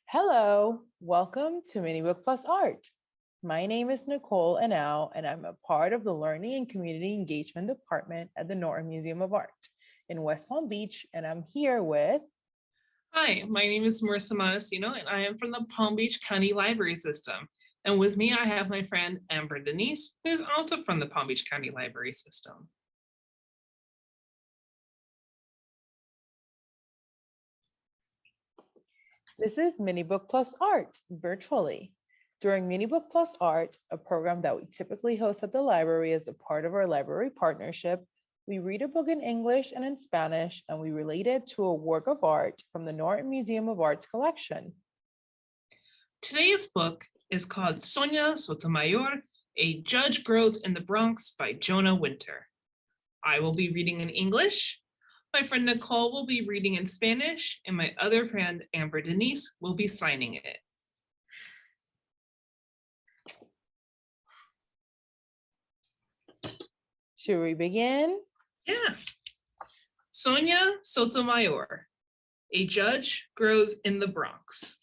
Hello, welcome to Mini Book Plus Art. My name is Nicole Anau, and I'm a part of the Learning and Community Engagement Department at the Norton Museum of Art in West Palm Beach, and I'm here with... Hi, my name is Marissa Montesino, and I am from the Palm Beach County Library System. And with me, I have my friend Amber Denise, who is also from the Palm Beach County Library System. This is Mini Book Plus Art virtually. During Mini Book Plus Art, a program that we typically host at the library as a part of our library partnership, we read a book in English and in Spanish, and we relate it to a work of art from the Norton Museum of Art's collection. Today's book is called Sonia Sotomayor, A Judge Grows in the Bronx by Jonah Winter. I will be reading in English. My friend Nicole will be reading in Spanish, and my other friend Amber Denise will be signing it. Should we begin? Yeah. Sonia Sotomayor, A Judge Grows in the Bronx.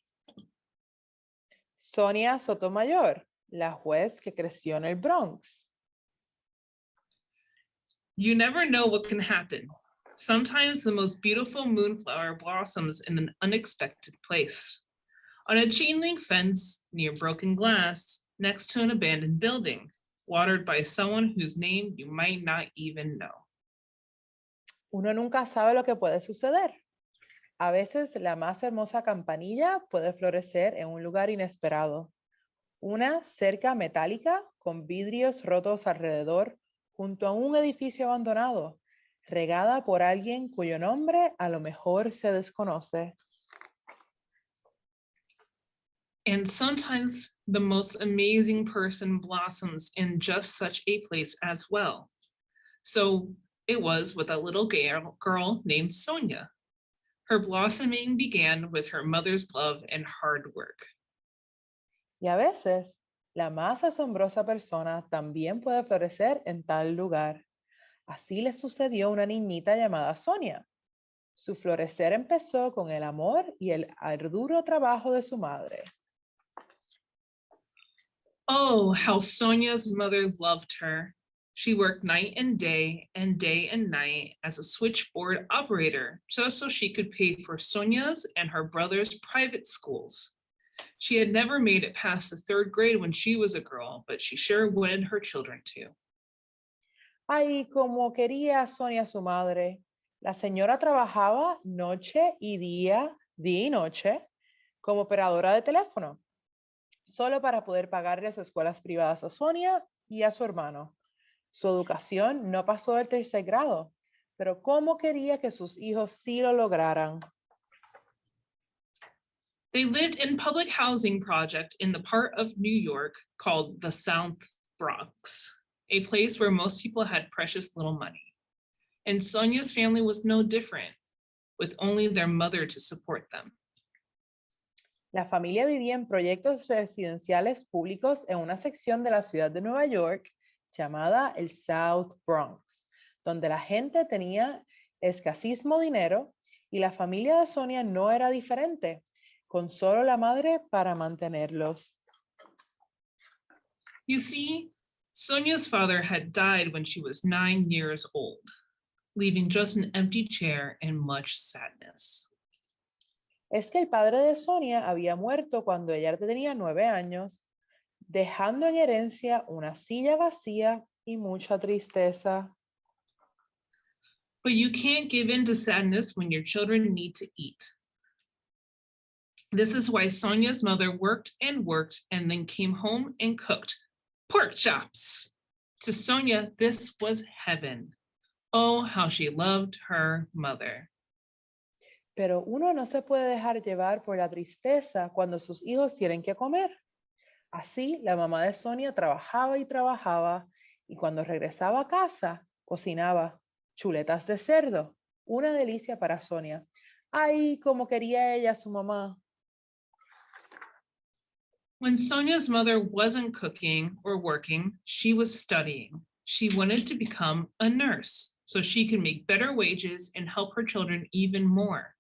Sonia Sotomayor, la juez que creció en el Bronx. You never know what can happen. Sometimes the most beautiful moonflower blossoms in an unexpected place. On a chain link fence near broken glass, next to an abandoned building, watered by someone whose name you might not even know. Uno nunca sabe lo que puede suceder. A veces la más hermosa campanilla puede florecer en un lugar inesperado. Una cerca metálica con vidrios rotos alrededor junto a un edificio abandonado, regada por alguien cuyo nombre a lo mejor se desconoce. And sometimes the most amazing person blossoms in just such a place as well. So it was with a little girl named Sonia. Her blossoming began with her mother's love and hard work. Y a veces, la más asombrosa persona también puede florecer en tal lugar. Así le sucedió a una niñita llamada Sonia. Su florecer empezó con el amor y el arduo trabajo de su madre. Oh, how Sonia's mother loved her. She worked night and day and night as a switchboard operator, just so she could pay for Sonia's and her brother's private schools. She had never made it past the 3rd grade when she was a girl, but she sure wanted her children to. Ay, como quería Sonia a su madre. La señora trabajaba noche y día y noche, como operadora de teléfono, solo para poder pagarles escuelas privadas a Sonia y a su hermano. Su educación no pasó del 3er grado, pero cómo quería que sus hijos sí lo lograran. They lived in public housing project in the part of New York called the South Bronx, a place where most people had precious little money. And Sonia's family was no different, with only their mother to support them. La familia vivía en proyectos residenciales públicos en una sección de la ciudad de Nueva York llamada el South Bronx, donde la gente tenía escasísimo dinero y la familia de Sonia no era diferente, con solo la madre para mantenerlos. You see, Sonia's father had died when she was 9 years old, leaving just an empty chair and much sadness. Es que el padre de Sonia había muerto cuando ella tenía 9 años, dejando en herencia una silla vacía y mucha tristeza. But you can't give in to sadness when your children need to eat. This is why Sonia's mother worked and then came home and cooked pork chops. To Sonia, this was heaven. Oh, how she loved her mother. Pero uno no se puede dejar llevar por la tristeza cuando sus hijos tienen que comer. Así, la mamá de Sonia trabajaba y trabajaba, y cuando regresaba a casa, cocinaba chuletas de cerdo, una delicia para Sonia. Ay, como quería ella a su mamá. When Sonia's mother wasn't cooking or working, she was studying. She wanted to become a nurse so she could make better wages and help her children even more.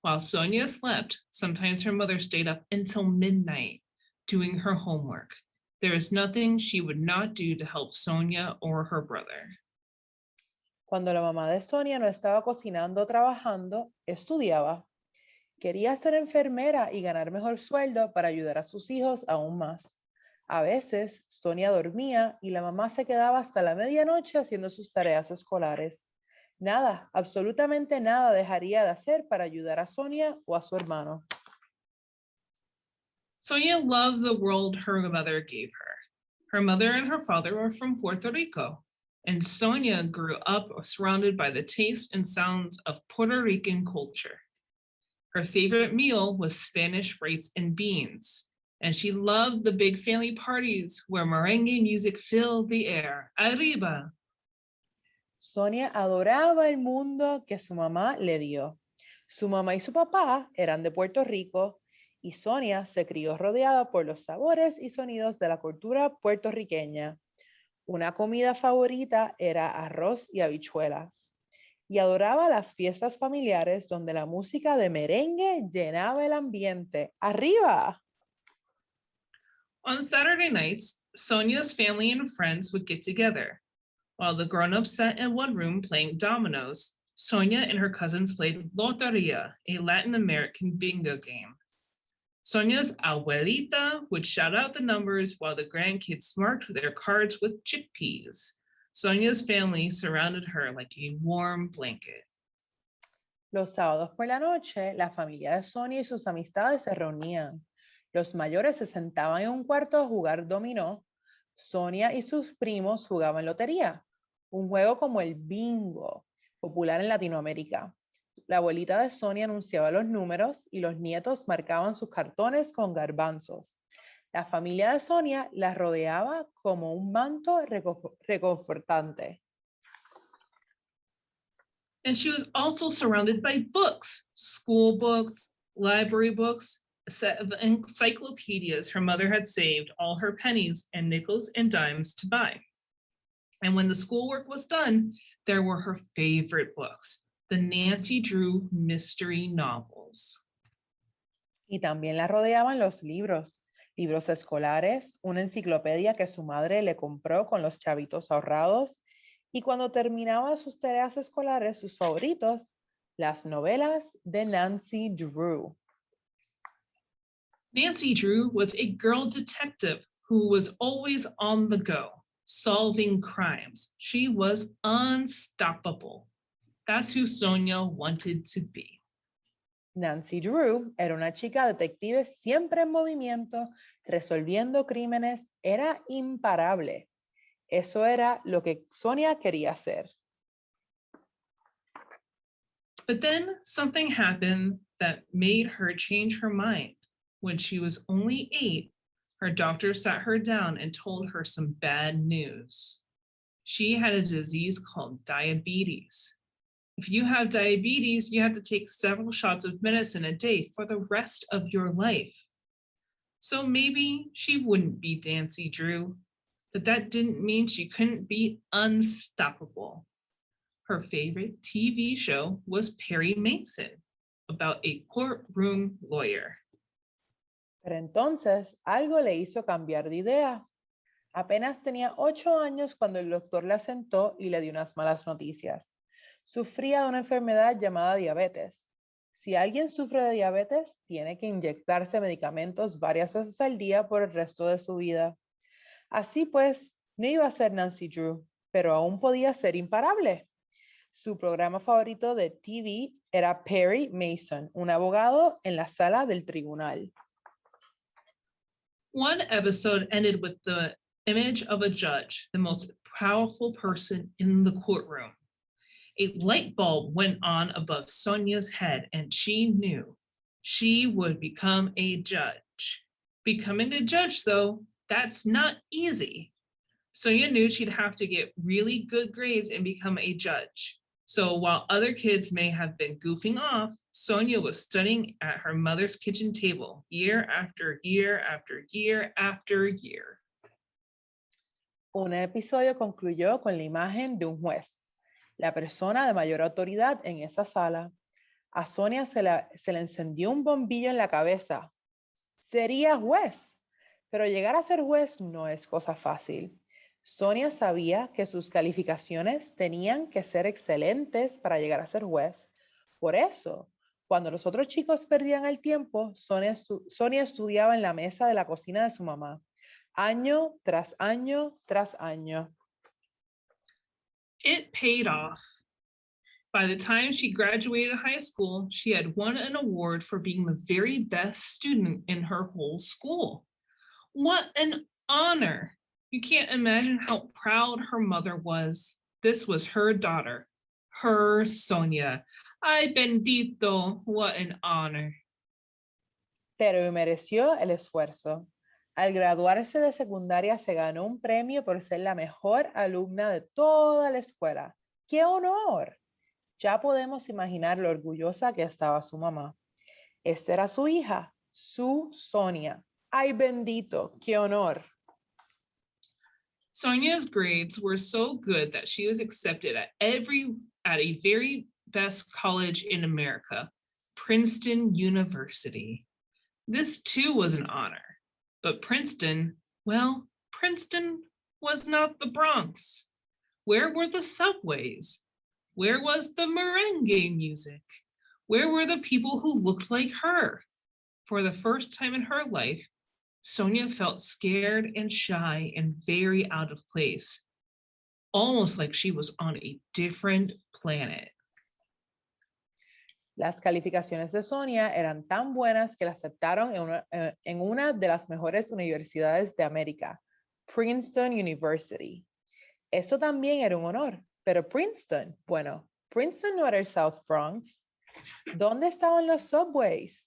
While Sonia slept, sometimes her mother stayed up until midnight doing her homework. There is nothing she would not do to help Sonia or her brother. Cuando la mamá de Sonia no estaba cocinando o trabajando, estudiaba. Quería ser enfermera y ganar mejor sueldo para ayudar a sus hijos aún más. A veces, Sonia dormía y la mamá se quedaba hasta la medianoche haciendo sus tareas escolares. Nada, absolutamente nada dejaría de hacer para ayudar a Sonia o a su hermano. Sonia loved the world her mother gave her. Her mother and her father were from Puerto Rico, and Sonia grew up surrounded by the taste and sounds of Puerto Rican culture. Her favorite meal was Spanish rice and beans, and she loved the big family parties where merengue music filled the air. Arriba! Sonia adoraba el mundo que su mamá le dio. Su mamá y su papá eran de Puerto Rico y Sonia se crió rodeada por los sabores y sonidos de la cultura puertorriqueña. Una comida favorita era arroz y habichuelas. Y adoraba las fiestas familiares donde la música de merengue llenaba el ambiente. ¡Arriba! On Saturday nights, Sonia's family and friends would get together. While the grown-ups sat in one room playing dominoes, Sonia and her cousins played Loteria, a Latin American bingo game. Sonia's abuelita would shout out the numbers while the grandkids marked their cards with chickpeas. Sonia's family surrounded her like a warm blanket. Los sábados por la noche, la familia de Sonia y sus amistades se reunían. Los mayores se sentaban en un cuarto a jugar dominó. Sonia y sus primos jugaban lotería, un juego como el bingo, popular en Latinoamérica. La abuelita de Sonia anunciaba los números y los nietos marcaban sus cartones con garbanzos. La familia de Sonia la rodeaba como un manto reconfortante. And she was also surrounded by books, school books, library books, a set of encyclopedias her mother had saved all her pennies and nickels and dimes to buy. And when the schoolwork was done, there were her favorite books, the Nancy Drew mystery novels. Y también la rodeaban los libros escolares, una enciclopedia que su madre le compró con los chavitos ahorrados, y cuando terminaba sus tareas escolares, sus favoritos, las novelas de Nancy Drew. Nancy Drew was a girl detective who was always on the go, solving crimes. She was unstoppable. That's who Sonia wanted to be. Nancy Drew era una chica detective siempre en movimiento, resolviendo crímenes, era imparable. Eso era lo que Sonia quería hacer. But then something happened that made her change her mind. When she was only 8, her doctor sat her down and told her some bad news. She had a disease called diabetes. If you have diabetes, you have to take several shots of medicine a day for the rest of your life. So maybe she wouldn't be Nancy Drew, but that didn't mean she couldn't be unstoppable. Her favorite TV show was Perry Mason, about a courtroom lawyer. Pero entonces algo le hizo cambiar de idea. Apenas tenía 8 años cuando el doctor la sentó y le dio unas malas noticias. Sufría de una enfermedad llamada diabetes. Si alguien sufre de diabetes, tiene que inyectarse medicamentos varias veces al día por el resto de su vida. Así pues, no iba a ser Nancy Drew, pero aún podía ser imparable. Su programa favorito de TV era Perry Mason, un abogado en la sala del tribunal. One episode ended with the image of a judge, the most powerful person in the courtroom. A light bulb went on above Sonia's head, and she knew she would become a judge. Becoming a judge, though, that's not easy. Sonia knew she'd have to get really good grades and become a judge. So while other kids may have been goofing off, Sonia was studying at her mother's kitchen table year after year after year after year. Un episodio concluyó con la imagen de un juez, la persona de mayor autoridad en esa sala. A Sonia se le encendió un bombillo en la cabeza. Sería juez, pero llegar a ser juez no es cosa fácil. Sonia sabía que sus calificaciones tenían que ser excelentes para llegar a ser juez. Por eso, cuando los otros chicos perdían el tiempo, Sonia estudiaba en la mesa de la cocina de su mamá, año tras año tras año. It paid off. By the time she graduated high school, she had won an award for being the very best student in her whole school. What an honor! You can't imagine how proud her mother was. This was her daughter, her Sonia. Ay, bendito, what an honor. Pero mereció el esfuerzo. Al graduarse de secundaria se ganó un premio por ser la mejor alumna de toda la escuela. ¡Qué honor! Ya podemos imaginar lo orgullosa que estaba su mamá. Esta era su hija, su Sonia. ¡Ay, bendito! ¡Qué honor! Sonia's grades were so good that she was accepted at a very best college in America, Princeton University. This too was an honor, but Princeton, well, Princeton was not the Bronx. Where were the subways? Where was the merengue music? Where were the people who looked like her? For the first time in her life, Sonia felt scared and shy and very out of place, almost like she was on a different planet. Las calificaciones de Sonia eran tan buenas que la aceptaron en una de las mejores universidades de América, Princeton University. Eso también era un honor, pero Princeton, bueno, Princeton no era el South Bronx. ¿Dónde estaban los subways?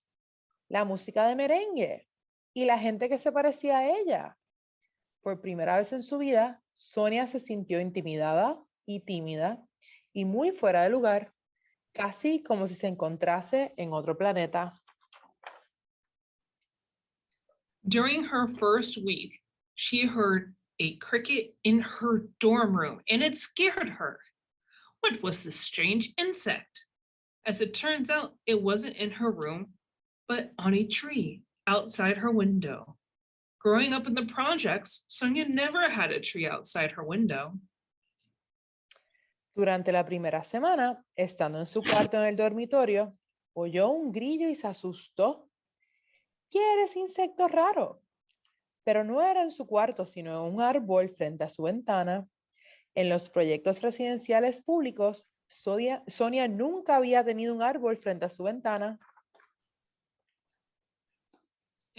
La música de merengue y la gente que se parecía a ella. Por primera vez en su vida, Sonia se sintió intimidada y tímida y muy fuera de lugar, casi como si se encontrase en otro planeta. During her first week, she heard a cricket in her dorm room and it scared her. What was this strange insect? As it turns out, it wasn't in her room, but on a tree outside her window. Growing up in the projects, Sonia never had a tree outside her window. Durante la primera semana, estando en su cuarto en el dormitorio, oyó un grillo y se asustó. ¿Quién es insecto raro? Pero no era en su cuarto, sino en un árbol frente a su ventana. En los proyectos residenciales públicos, Sonia nunca había tenido un árbol frente a su ventana.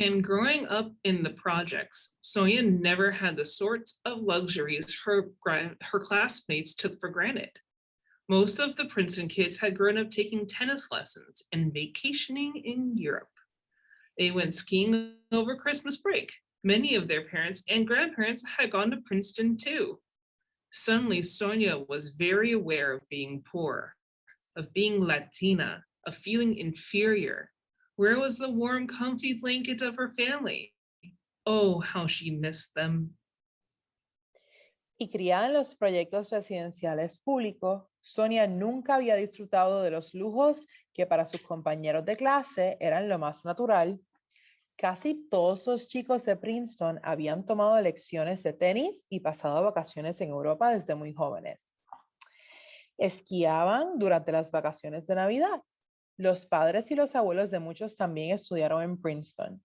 And growing up in the projects, Sonia never had the sorts of luxuries her classmates took for granted. Most of the Princeton kids had grown up taking tennis lessons and vacationing in Europe. They went skiing over Christmas break. Many of their parents and grandparents had gone to Princeton too. Suddenly, Sonia was very aware of being poor, of being Latina, of feeling inferior. Where was the warm, comfy blanket of her family? Oh, how she missed them. Y criada en los proyectos residenciales públicos, Sonia nunca había disfrutado de los lujos que para sus compañeros de clase eran lo más natural. Casi todos los chicos de Princeton habían tomado lecciones de tenis y pasado vacaciones en Europa desde muy jóvenes. Esquiaban durante las vacaciones de Navidad. Los padres y los abuelos de muchos también estudiaron en Princeton.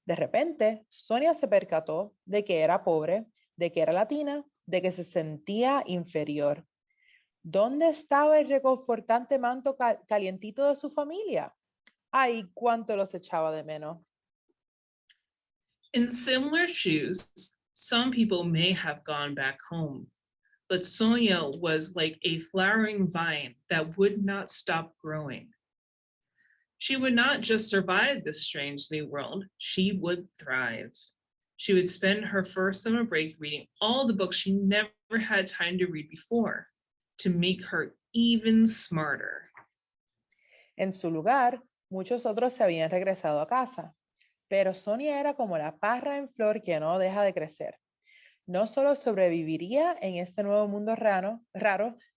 De repente, Sonia se percató de que era pobre, de que era latina, de que se sentía inferior. ¿Dónde estaba el reconfortante manto calientito de su familia? ¡Ay, cuánto los echaba de menos! In similar shoes, some people may have gone back home, but Sonia was like a flowering vine that would not stop growing. She would not just survive this strange new world, she would thrive. She would spend her first summer break reading all the books she never had time to read before, to make her even smarter. En su lugar, muchos otros se habían regresado a casa, pero Sonia era como la parra en flor que no deja de crecer. No solo sobreviviría en este nuevo mundo raro,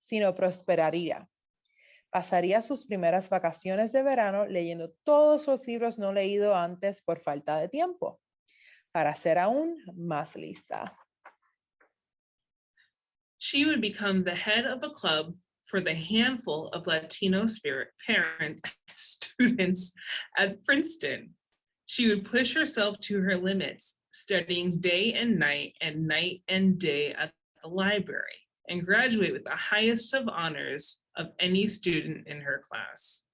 sino prosperaría. Pasaría sus primeras vacaciones de verano leyendo todos los libros no leídos antes por falta de tiempo, para ser aún más lista. She would become the head of a club for the handful of Latino spirit parent students at Princeton. She would push herself to her limits, studying day and night and day at the library, and graduate with the highest of honors of any student in her class.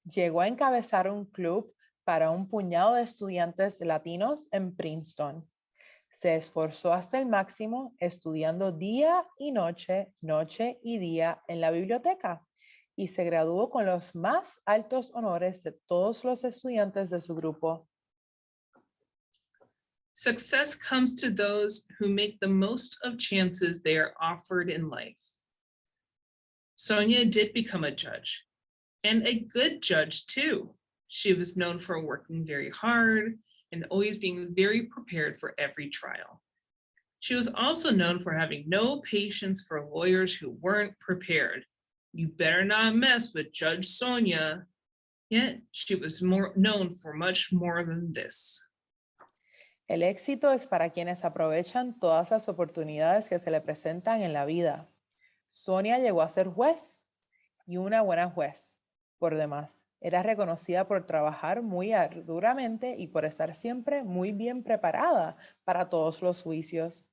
Llegó a encabezar un club para un puñado de estudiantes latinos en Princeton. Se esforzó hasta el máximo estudiando día y noche, noche y día en la biblioteca y se graduó con los más altos honores de todos los estudiantes de su grupo. Success comes to those who make the most of chances they are offered in life. Sonia did become a judge, and a good judge too. She was known for working very hard and always being very prepared for every trial. She was also known for having no patience for lawyers who weren't prepared. You better not mess with Judge Sonia. Yet she was known for much more than this. El éxito es para quienes aprovechan todas las oportunidades que se le presentan en la vida. Sonia llegó a ser juez y una buena juez, por demás. Era reconocida por trabajar muy arduamente y por estar siempre muy bien preparada para todos los juicios.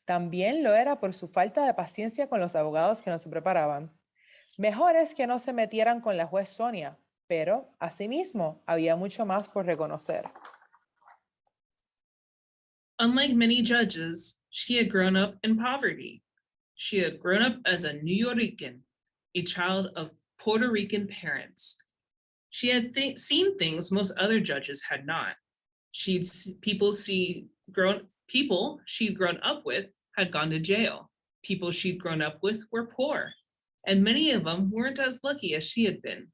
También lo era por su falta de paciencia con los abogados que no se preparaban. Mejor es que no se metieran con la juez Sonia, pero asimismo había mucho más por reconocer. Unlike many judges, she had grown up in poverty. She had grown up as a New Yorican, a child of Puerto Rican parents. She had seen things most other judges had not. People she'd grown up with had gone to jail. People she'd grown up with were poor, and many of them weren't as lucky as she had been.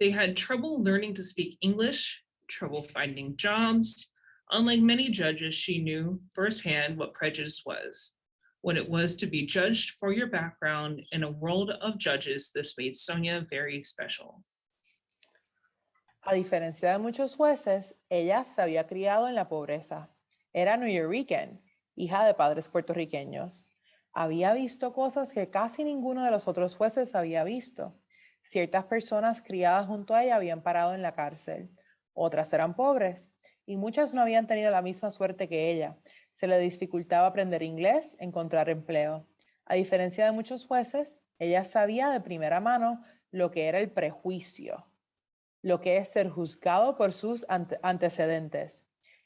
They had trouble learning to speak English, trouble finding jobs. Unlike many judges, she knew firsthand what prejudice was. What it was to be judged for your background in a world of judges. This made Sonia very special. A diferencia de muchos jueces, ella se había criado en la pobreza. Era New Yorican, hija de padres puertorriqueños. Había visto cosas que casi ninguno de los otros jueces había visto. Ciertas personas criadas junto a ella habían parado en la cárcel. Otras eran pobres y muchas no habían tenido la misma suerte que ella. Se le dificultaba aprender inglés, encontrar empleo. A diferencia de muchos jueces, ella sabía de primera mano lo que era el prejuicio, lo que es ser juzgado por sus antecedentes.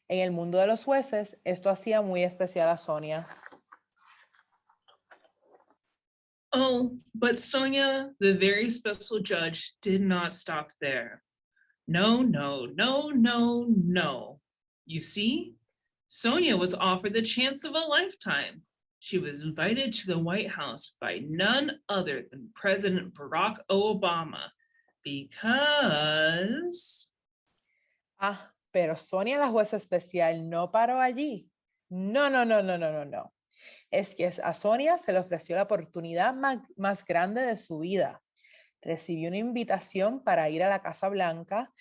En el mundo de los jueces, esto hacía muy especial a Sonia. Oh, but Sonia, the very special judge, did not stop there. No, no, no, no, no. You see, Sonia was offered the chance of a lifetime. She was invited to the White House by none other than President Barack Obama because... Pero Sonia, la jueza especial, no paró allí. No. Es que a Sonia se le ofreció la oportunidad más grande de su vida. Recibió una invitación para ir a la Casa Blanca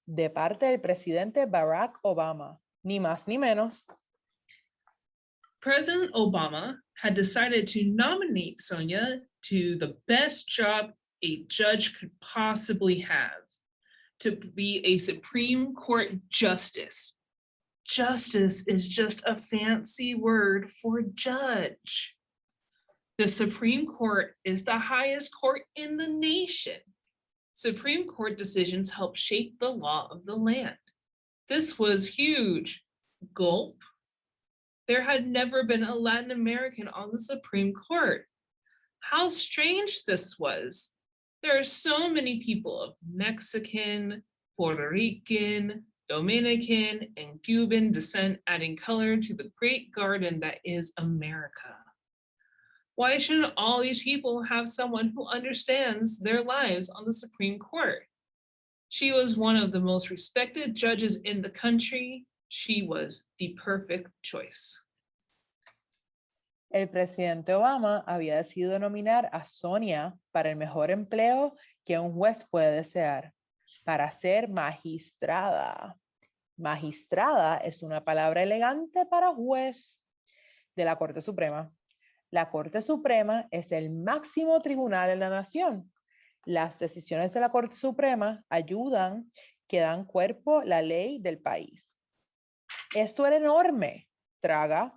de parte del presidente Barack Obama, ni más ni menos. President Obama had decided to nominate Sonia to the best job a judge could possibly have, to be a Supreme Court justice. Justice is just a fancy word for judge. The Supreme Court is the highest court in the nation. Supreme Court decisions help shape the law of the land. This was huge. Gulp. There had never been a Latin American on the Supreme Court. How strange this was. There are so many people of Mexican, Puerto Rican, Dominican, and Cuban descent, adding color to the great garden that is America. Why shouldn't all these people have someone who understands their lives on the Supreme Court? She was one of the most respected judges in the country. She was the perfect choice. El presidente Obama había decidido nominar a Sonia para el mejor empleo que un juez puede desear, para ser magistrada. Magistrada es una palabra elegante para juez de la Corte Suprema. La Corte Suprema es el máximo tribunal en la nación. Las decisiones de la Corte Suprema ayudan que dan cuerpo a la ley del país. Esto era enorme, traga.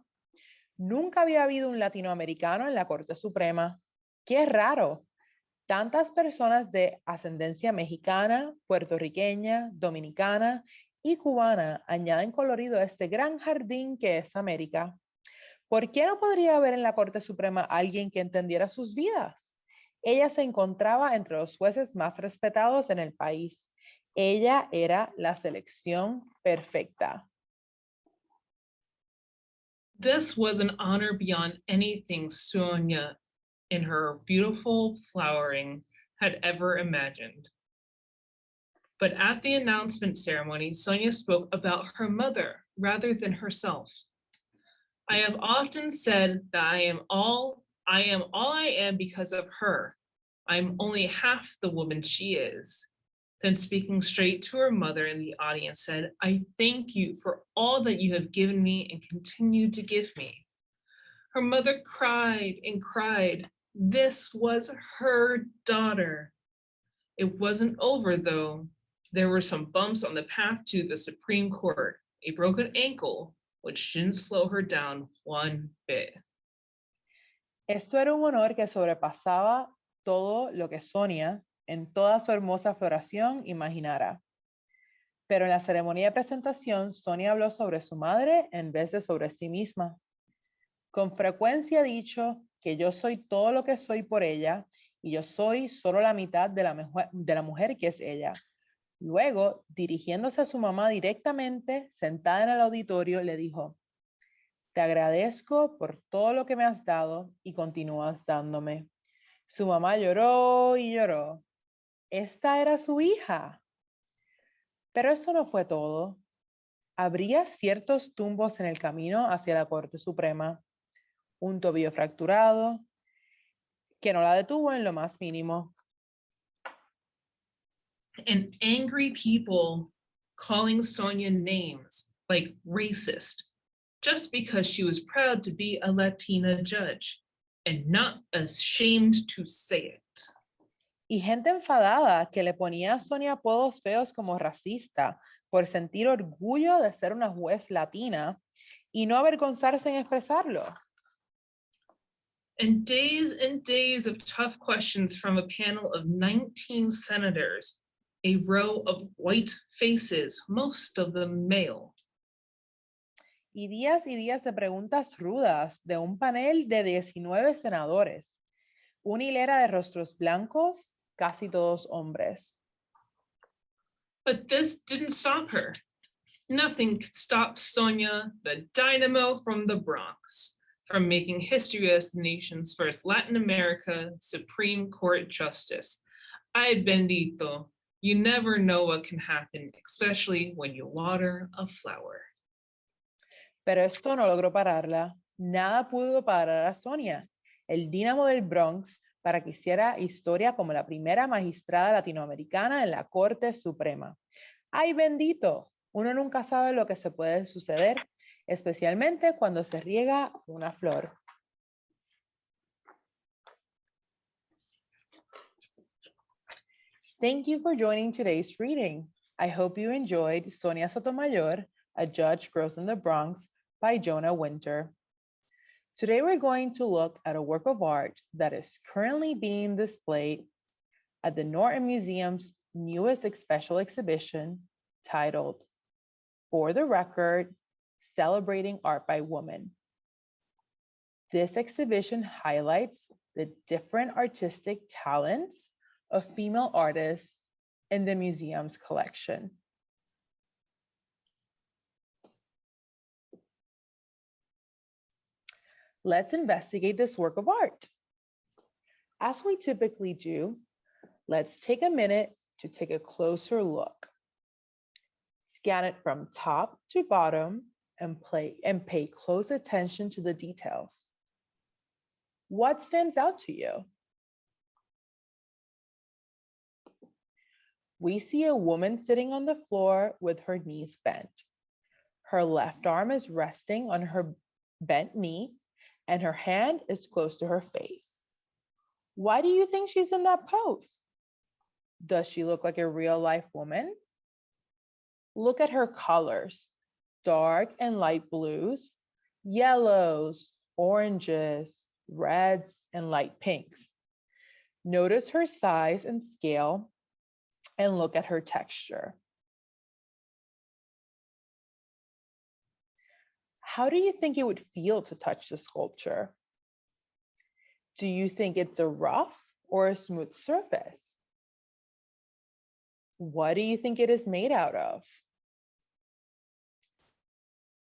Nunca había habido un latinoamericano en la Corte Suprema. Qué raro. Tantas personas de ascendencia mexicana, puertorriqueña, dominicana y cubana añaden colorido a este gran jardín que es América. ¿Por qué no podría haber en la Corte Suprema alguien que entendiera sus vidas? Ella se encontraba entre los jueces más respetados en el país. Ella era la selección perfecta. This was an honor beyond anything Sonia, in her beautiful flowering, had ever imagined. But at the announcement ceremony, Sonia spoke about her mother rather than herself. I have often said that I am all I am because of her. I'm only half the woman she is. Then speaking straight to her mother in the audience said, I thank you for all that you have given me and continue to give me. Her mother cried and cried. This was her daughter. It wasn't over though. There were some bumps on the path to the Supreme Court, a broken ankle, which didn't slow her down one bit. Esto era un honor que sobrepasaba todo lo que Sonia, en toda su hermosa floración, imaginara. Pero en la ceremonia de presentación, Sonia habló sobre su madre en vez de sobre sí misma. Con frecuencia he dicho que yo soy todo lo que soy por ella y yo soy solo la mitad de la mujer que es ella. Luego, dirigiéndose a su mamá directamente, sentada en el auditorio, le dijo, te agradezco por todo lo que me has dado y continúas dándome. Su mamá lloró y lloró. Esta era su hija. Pero eso no fue todo. Habría ciertos tumbos en el camino hacia la Corte Suprema. Un tobillo fracturado que no la detuvo en lo más mínimo. And angry people calling Sonia names like racist just because she was proud to be a Latina judge and not ashamed to say it. Y gente enfadada que le ponía a Sonia apodos feos como racista por sentir orgullo de ser una juez latina y no avergonzarse en expresarlo. And days of tough questions from a panel of 19 senators, a row of white faces, most of them male. Y días de preguntas rudas de un panel de 19 senadores. Una hilera de rostros blancos, casi todos hombres. But this didn't stop her. Nothing could stop Sonia, the dynamo from the Bronx, from making history as the nation's first Latin America Supreme Court Justice. Ay bendito, you never know what can happen, especially when you water a flower. Pero esto no logró pararla. Nada pudo parar a Sonia, el dínamo del Bronx, para que hiciera historia como la primera magistrada latinoamericana en la Corte Suprema. ¡Ay, bendito! Uno nunca sabe lo que se puede suceder, especialmente cuando se riega una flor. Thank you for joining today's reading. I hope you enjoyed Sonia Sotomayor, A Judge Grows in the Bronx by Jonah Winter. Today we're going to look at a work of art that is currently being displayed at the Norton Museum's newest special exhibition titled, For the Record, Celebrating Art by Women. This exhibition highlights the different artistic talents of female artists in the museum's collection. Let's investigate this work of art. As we typically do, let's take a minute to take a closer look. Scan it from top to bottom and pay close attention to the details. What stands out to you? We see a woman sitting on the floor with her knees bent. Her left arm is resting on her bent knee, and her hand is close to her face. Why do you think she's in that pose? Does she look like a real life woman? Look at her colors, dark and light blues, yellows, oranges, reds, and light pinks. Notice her size and scale, and look at her texture. How do you think it would feel to touch the sculpture? Do you think it's a rough or a smooth surface? What do you think it is made out of?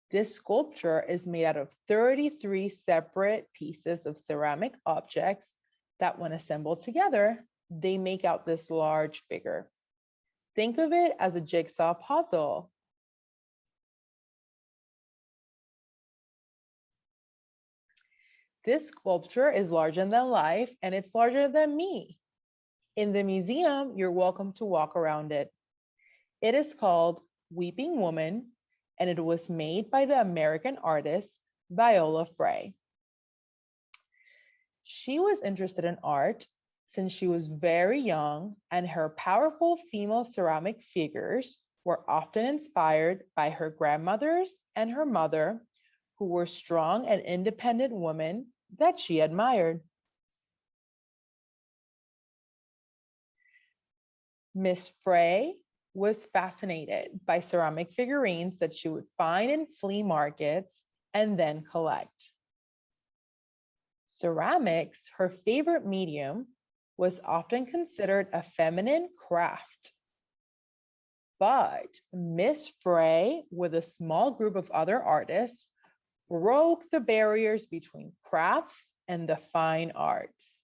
This sculpture is made out of 33 separate pieces of ceramic objects that, when assembled together, they make out this large figure. Think of it as a jigsaw puzzle. This sculpture is larger than life, and it's larger than me. In the museum, you're welcome to walk around it. It is called Weeping Woman, and it was made by the American artist Viola Frey. She was interested in art since she was very young, and her powerful female ceramic figures were often inspired by her grandmothers and her mother, who were strong and independent women that she admired. Miss Frey was fascinated by ceramic figurines that she would find in flea markets and then collect. Ceramics, her favorite medium, was often considered a feminine craft. But Miss Frey, with a small group of other artists, broke the barriers between crafts and the fine arts.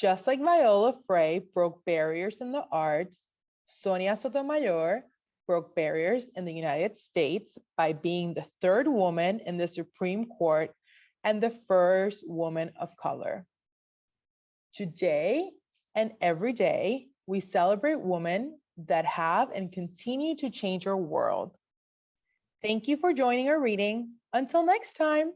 Just like Viola Frey broke barriers in the arts, Sonia Sotomayor broke barriers in the United States by being the third woman in the Supreme Court and the first woman of color. Today and every day, we celebrate women that have and continue to change our world. Thank you for joining our reading. Until next time.